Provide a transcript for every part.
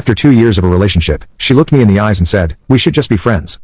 After 2 years of a relationship, she looked me in the eyes and said, "We should just be friends."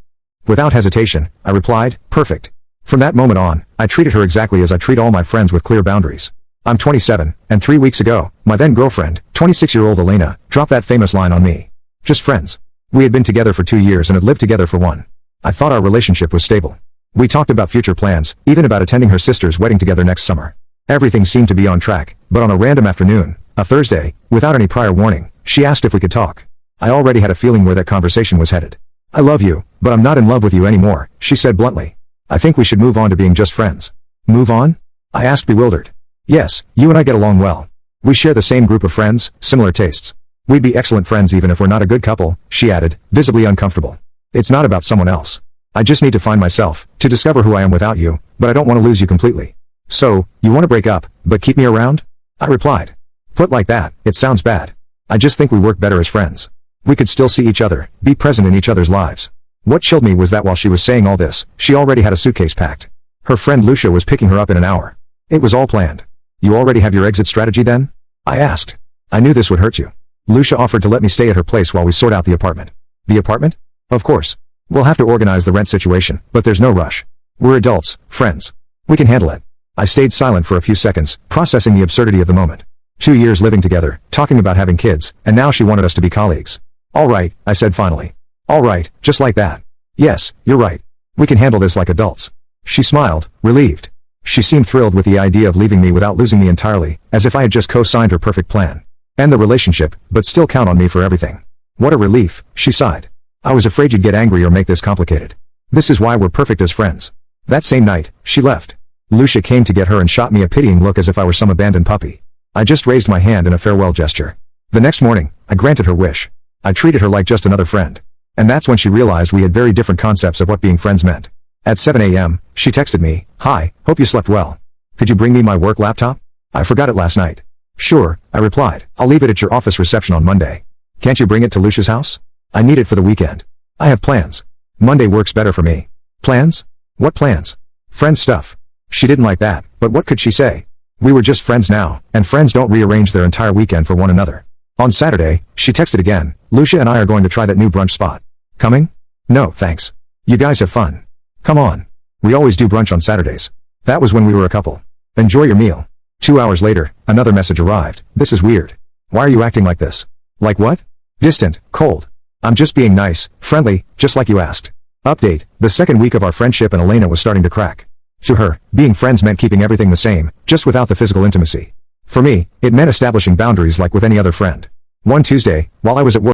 Without hesitation, I replied, "Perfect." From that moment on, I treated her exactly as I treat all my friends, with clear boundaries. I'm 27, and 3 weeks ago, my then-girlfriend, 26-year-old Elena, dropped that famous line on me. Just friends. We had been together for 2 years and had lived together for 1. I thought our relationship was stable. We talked about future plans, even about attending her sister's wedding together next summer. Everything seemed to be on track, but on a random afternoon, a Thursday, without any prior warning, she asked if we could talk. I already had a feeling where that conversation was headed. "I love you, but I'm not in love with you anymore," she said bluntly. "I think we should move on to being just friends." "Move on?" I asked, bewildered. "Yes, you and I get along well. We share the same group of friends, similar tastes. We'd be excellent friends even if we're not a good couple," she added, visibly uncomfortable. "It's not about someone else. I just need to find myself, to discover who I am without you, but I don't want to lose you completely." "So, you want to break up, but keep me around?" I replied. "Put like that, it sounds bad. I just think we work better as friends. We could still see each other, be present in each other's lives." What chilled me was that while she was saying all this, she already had a suitcase packed. Her friend Lucia was picking her up in an hour. It was all planned. "You already have your exit strategy then?" I asked. I knew this would hurt you. Lucia offered to let me stay at her place while we sort out the apartment. "The apartment?" "Of course. We'll have to organize the rent situation, but there's no rush. We're adults, friends. We can handle it." I stayed silent for a few seconds, processing the absurdity of the moment. 2 years living together, talking about having kids, and now she wanted us to be colleagues. "All right," I said finally. "All right, just like that. Yes, you're right. We can handle this like adults." She smiled, relieved. She seemed thrilled with the idea of leaving me without losing me entirely, as if I had just co-signed her perfect plan. End the relationship, but still count on me for everything. "What a relief," she sighed. "I was afraid you'd get angry or make this complicated. This is why we're perfect as friends." That same night, she left. Lucia came to get her and shot me a pitying look as if I were some abandoned puppy. I just raised my hand in a farewell gesture. The next morning, I granted her wish. I treated her like just another friend. And that's when she realized we had very different concepts of what being friends meant. At 7 a.m., she texted me, "Hi, hope you slept well. Could you bring me my work laptop? I forgot it last night." "Sure," I replied. "I'll leave it at your office reception on Monday." "Can't you bring it to Lucia's house?" "I need it for the weekend. I have plans. Monday works better for me." "Plans? What plans?" "Friend stuff." She didn't like that, but what could she say? We were just friends now, and friends don't rearrange their entire weekend for one another. On Saturday, she texted again, "Lucia and I are going to try that new brunch spot. Coming?" "No, thanks. You guys have fun. Come on. We always do brunch on Saturdays. That was when we were a couple. Enjoy your meal." 2 hours later, another message arrived. "This is weird. Why are you acting like this?" "Like what?" "Distant, cold. I'm just being nice, friendly, just like you asked." Update: the second week of our friendship and Elena was starting to crack. To her, being friends meant keeping everything the same, just without the physical intimacy. For me, it meant establishing boundaries like with any other friend. One Tuesday, while I was at work,